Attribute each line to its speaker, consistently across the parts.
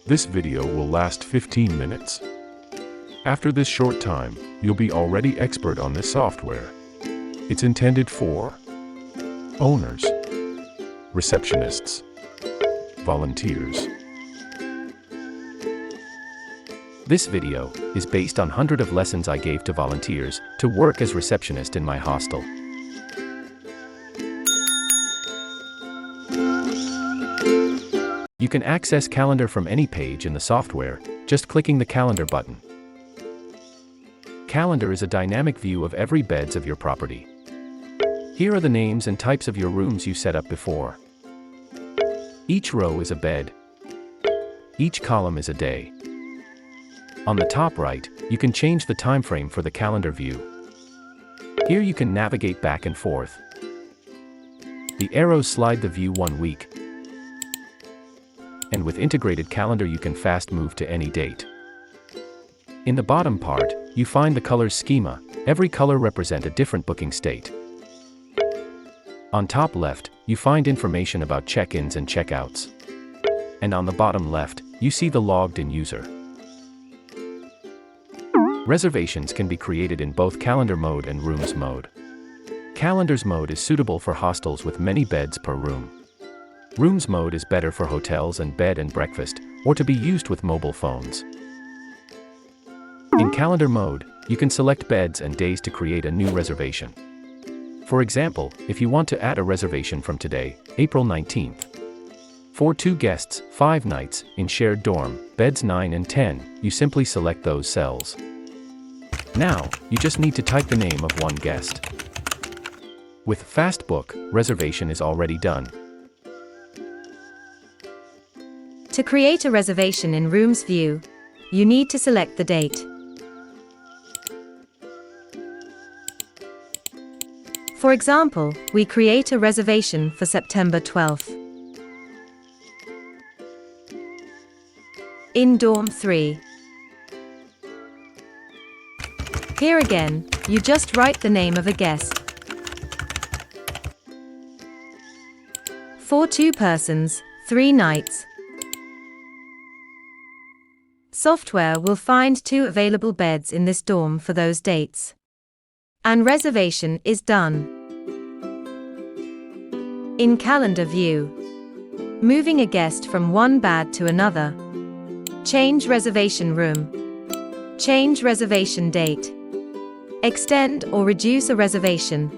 Speaker 1: This video will last 15 minutes. After this short time, you'll be already expert on this software. It's intended for owners, receptionists, volunteers.
Speaker 2: This video is based on hundreds of lessons I gave to volunteers to work as receptionist in my hostel. You can access calendar from any page in the software, just clicking the calendar button. Calendar is a dynamic view of every beds of your property. Here are the names and types of your rooms you set up before. Each row is a bed. Each column is a day. On the top right, you can change the time frame for the calendar view. Here you can navigate back and forth. The arrows slide the view 1 week. And with integrated calendar you can fast move to any date. In the bottom part, you find the colors schema. Every color represents a different booking state. On top left, you find information about check-ins and check-outs. And on the bottom left, you see the logged-in user. Reservations can be created in both calendar mode and rooms mode. Calendars mode is suitable for hostels with many beds per room. Rooms mode is better for hotels and bed and breakfast, or to be used with mobile phones. In calendar mode, you can select beds and days to create a new reservation. For example, if you want to add a reservation from today, April 19th. For 2 guests, 5 nights, in shared dorm, beds 9 and 10, you simply select those cells. Now, you just need to type the name of one guest. With Fastbook, reservation is already done.
Speaker 3: To create a reservation in Rooms view, you need to select the date. For example, we create a reservation for September 12th. In Dorm 3. Here again, you just write the name of a guest. For 2 persons, 3 nights. Software will find 2 available beds in this dorm for those dates. And reservation is done. In calendar view, moving a guest from one bed to another. Change reservation room. Change reservation date. Extend or reduce a reservation.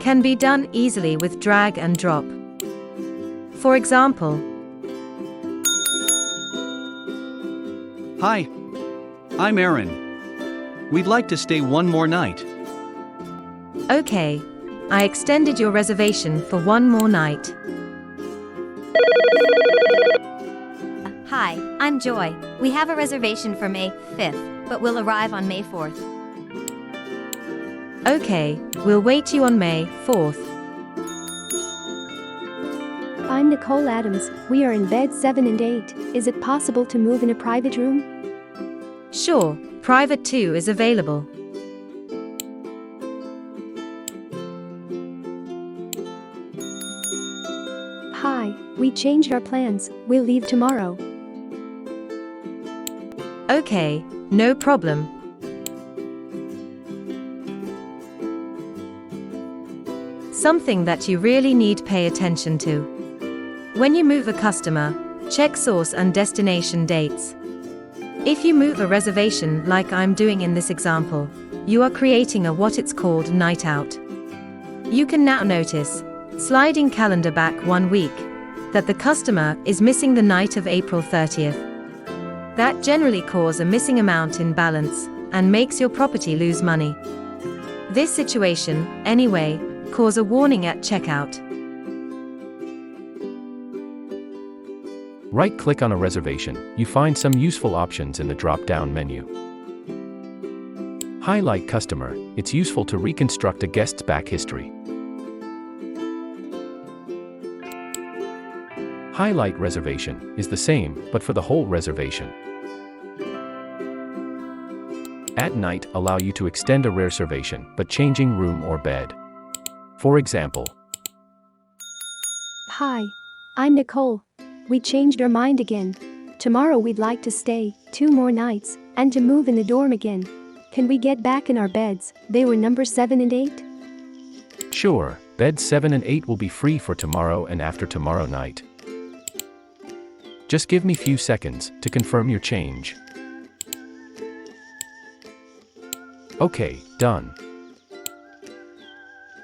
Speaker 3: Can be done easily with drag and drop. For example,
Speaker 4: Hi, I'm Aaron. We'd like to stay one more night.
Speaker 3: okay, I extended your reservation for 1 more night.
Speaker 5: Hi, I'm Joy. We have a reservation for May 5th, but we'll arrive on May 4th.
Speaker 3: Okay, we'll wait you on May 4th.
Speaker 6: I'm Nicole Adams. We are in bed 7 and 8. Is it possible to move in a private room?
Speaker 3: Sure, private 2 is available.
Speaker 6: Hi, we changed our plans. We'll leave tomorrow.
Speaker 3: Okay, no problem. Something that you really need pay attention to. When you move a customer, check source and destination dates. If you move a reservation like I'm doing in this example, you are creating a what it's called night out. You can now notice, sliding calendar back 1 week, that the customer is missing the night of April 30th. That generally causes a missing amount in balance and makes your property lose money. This situation, anyway, cause a warning at checkout.
Speaker 2: Right-click on a reservation, you find some useful options in the drop-down menu. Highlight Customer, it's useful to reconstruct a guest's back history. Highlight Reservation is the same, but for the whole reservation. At night allow you to extend a reservation, but changing room or bed. For example,
Speaker 6: Hi, I'm Nicole. We changed our mind again. Tomorrow we'd like to stay 2 more nights and to move in the dorm again. Can we get back in our beds? They were number 7 and 8.
Speaker 2: Sure, beds 7 and 8 will be free for tomorrow and after tomorrow night. Just give me few seconds to confirm your change. Okay, done.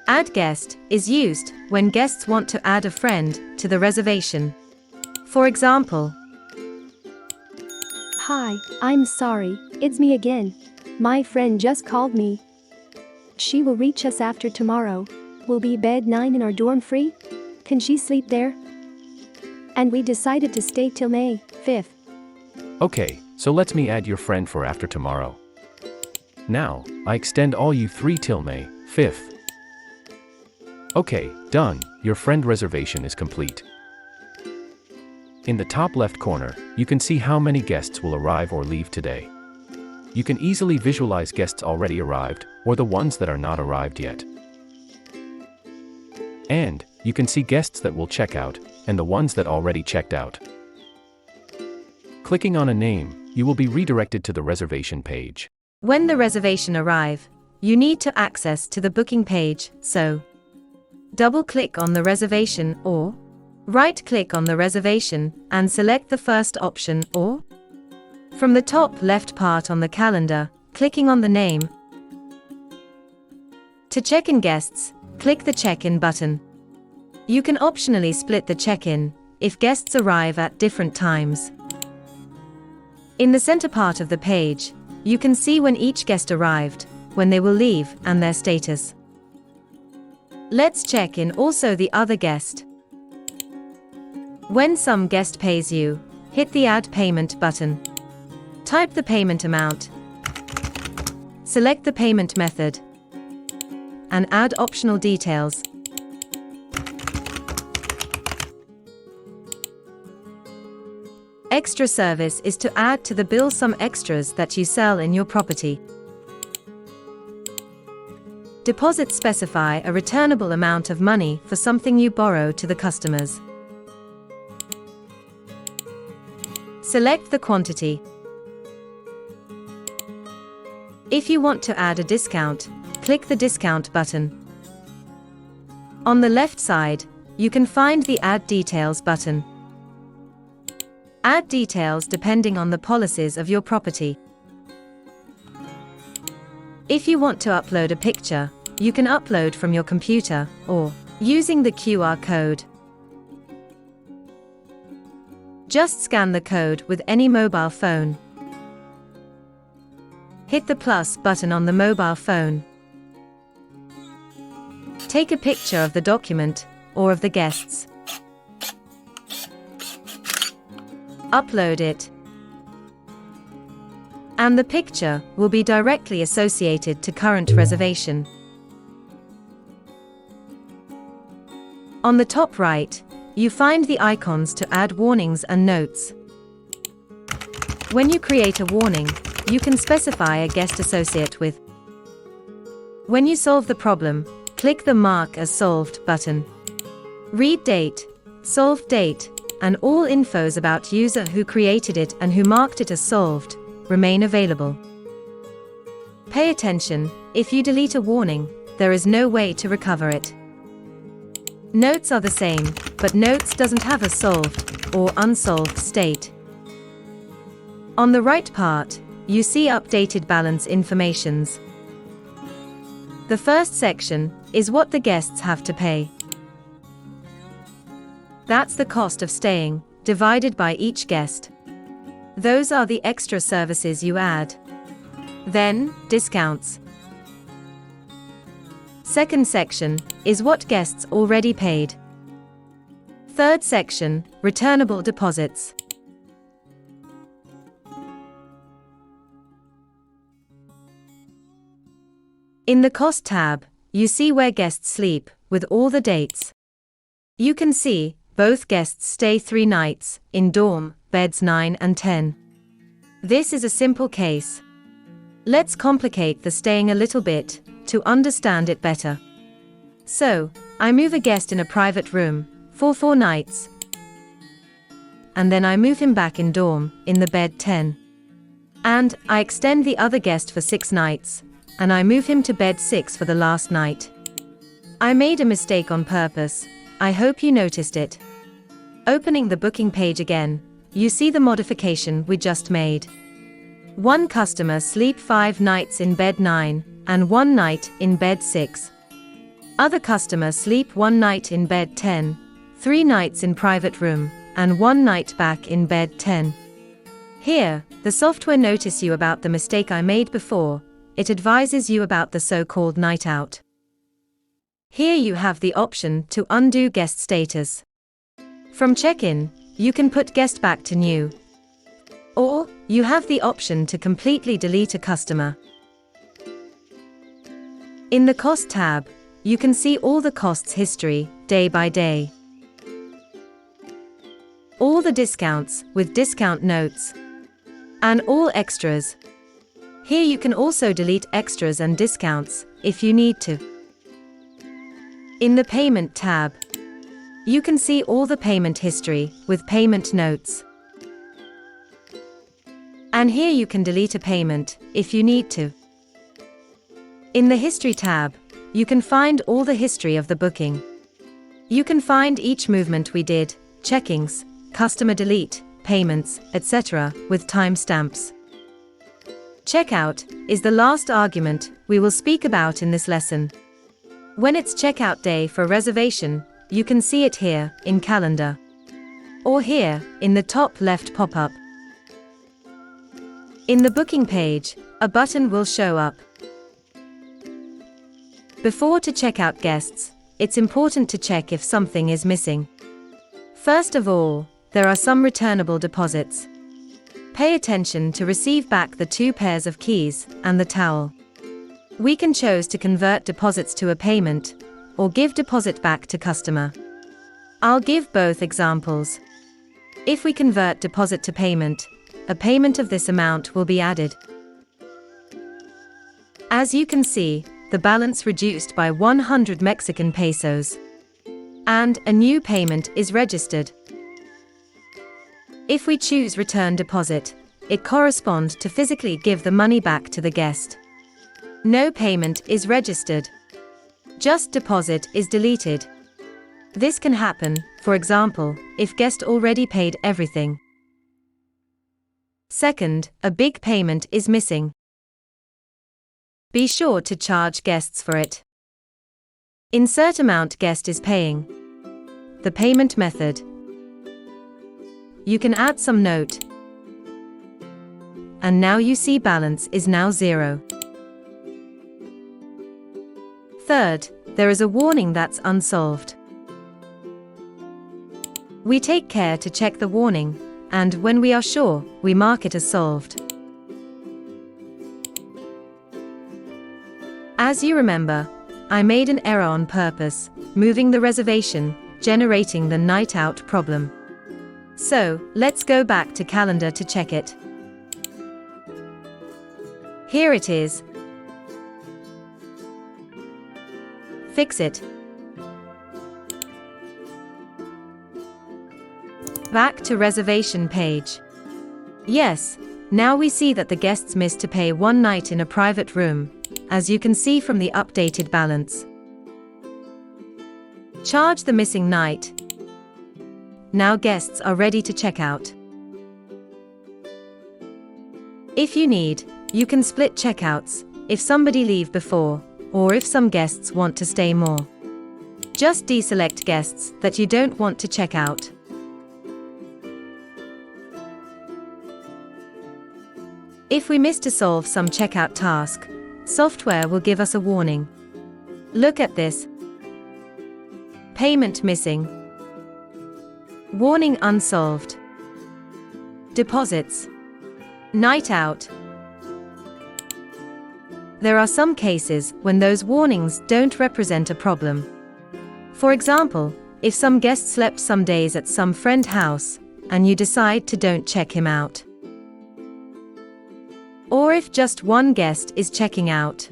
Speaker 3: Add guest is used when guests want to add a friend to the reservation. For example,
Speaker 6: Hi, I'm sorry, it's me again. My friend just called me. She will reach us after tomorrow. Will be bed 9 in our dorm free? Can she sleep there? And we decided to stay till May 5th.
Speaker 2: Okay, so let me add your friend for after tomorrow. Now, I extend all you 3 till May 5th. Okay, done, your friend reservation is complete. In the top left corner, you can see how many guests will arrive or leave today. You can easily visualize guests already arrived, or the ones that are not arrived yet. And, you can see guests that will check out, and the ones that already checked out. Clicking on a name, you will be redirected to the reservation page.
Speaker 3: when the reservation arrive, you need to access to the booking page, so double-click on the reservation or right-click on the reservation and select the first option or from the top left part on the calendar, clicking on the name. To check in guests, click the check-in button. You can optionally split the check-in if guests arrive at different times. In the center part of the page, you can see when each guest arrived, when they will leave, and their status. Let's check in also the other guest. When some guest pays you, hit the Add Payment button. Type the payment amount. Select the payment method. And add optional details. Extra service is to add to the bill some extras that you sell in your property. Deposits specify a returnable amount of money for something you borrow to the customers. Select the quantity. If you want to add a discount, click the Discount button. On the left side, you can find the Add Details button. Add details depending on the policies of your property. If you want to upload a picture, you can upload from your computer or using the QR code. Just scan the code with any mobile phone. Hit the plus button on the mobile phone. Take a picture of the document or of the guests. Upload it. And the picture will be directly associated to current reservation. On the top right, you find the icons to add warnings and notes. When you create a warning, you can specify a guest associate with. When you solve the problem, click the Mark as Solved button. Read date, solved date, and all infos about user who created it and who marked it as solved remain available. Pay attention, if you delete a warning, there is no way to recover it. Notes are the same, but notes doesn't have a solved or unsolved state. On the right part, you see updated balance informations. The first section is what the guests have to pay. That's the cost of staying, divided by each guest. Those are the extra services you add. Then, discounts. Second section is what guests already paid. Third section, returnable deposits. In the Cost tab, you see where guests sleep, with all the dates. You can see both guests stay 3 nights, in dorm, beds 9 and 10. This is a simple case. Let's complicate the staying a little bit, to understand it better. So, I move a guest in a private room, for 4 nights. and then I move him back in dorm, in the bed 10. And I extend the other guest for 6 nights, and I move him to bed 6 for the last night. I made a mistake on purpose. I hope you noticed it. Opening the booking page again, you see the modification we just made. One customer sleep 5 nights in bed 9, and 1 night in bed 6. Other customer sleep 1 night in bed 10, 3 nights in private room, and 1 night back in bed 10. Here, the software notices you about the mistake I made before. It advises you about the so-called night out. Here you have the option to undo guest status. From check-in, you can put guest back to new. Or, you have the option to completely delete a customer. In the Cost tab, you can see all the costs history, day by day. All the discounts, with discount notes. And all extras. Here you can also delete extras and discounts, if you need to. In the Payment tab, you can see all the payment history, with payment notes. And here you can delete a payment, if you need to. In the History tab, you can find all the history of the booking. You can find each movement we did, checkings, customer delete, payments, etc., with timestamps. Checkout is the last argument we will speak about in this lesson. When it's checkout day for reservation, you can see it here, in calendar. Or here, in the top left pop-up. In the booking page, a button will show up. Before to check out guests, it's important to check if something is missing. First of all, there are some returnable deposits. Pay attention to receive back the 2 pairs of keys and the towel. We can choose to convert deposits to a payment, or give deposit back to customer. I'll give both examples. If we convert deposit to payment, a payment of this amount will be added. As you can see, the balance reduced by 100 Mexican pesos. And a new payment is registered. If we choose return deposit, it corresponds to physically give the money back to the guest. No payment is registered. Just deposit is deleted. This can happen, for example, if guest already paid everything. Second, a big payment is missing. Be sure to charge guests for it. Insert amount guest is paying. The payment method. You can add some note. And now you see balance is now 0. Third, there is a warning that's unsolved. We take care to check the warning, and when we are sure, we mark it as solved. As you remember, I made an error on purpose, moving the reservation, generating the night out problem. So, let's go back to calendar to check it. Here it is. Fix it. Back to reservation page. Yes, now we see that the guests missed to pay 1 night in a private room, as you can see from the updated balance. Charge the missing night. Now guests are ready to check out. If you need, you can split checkouts, if somebody leave before, or if some guests want to stay more. Just deselect guests that you don't want to check out. If we miss to solve some checkout task, software will give us a warning. Look at this. Payment missing. Warning unsolved. Deposits. Night out. There are some cases when those warnings don't represent a problem. For example, if some guest slept some days at some friend house, and you decide to don't check him out. Or if just one guest is checking out.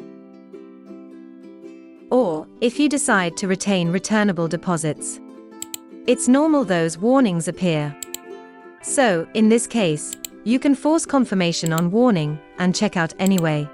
Speaker 3: Or if you decide to retain returnable deposits. It's normal those warnings appear. So, in this case, you can force confirmation on warning and check out anyway.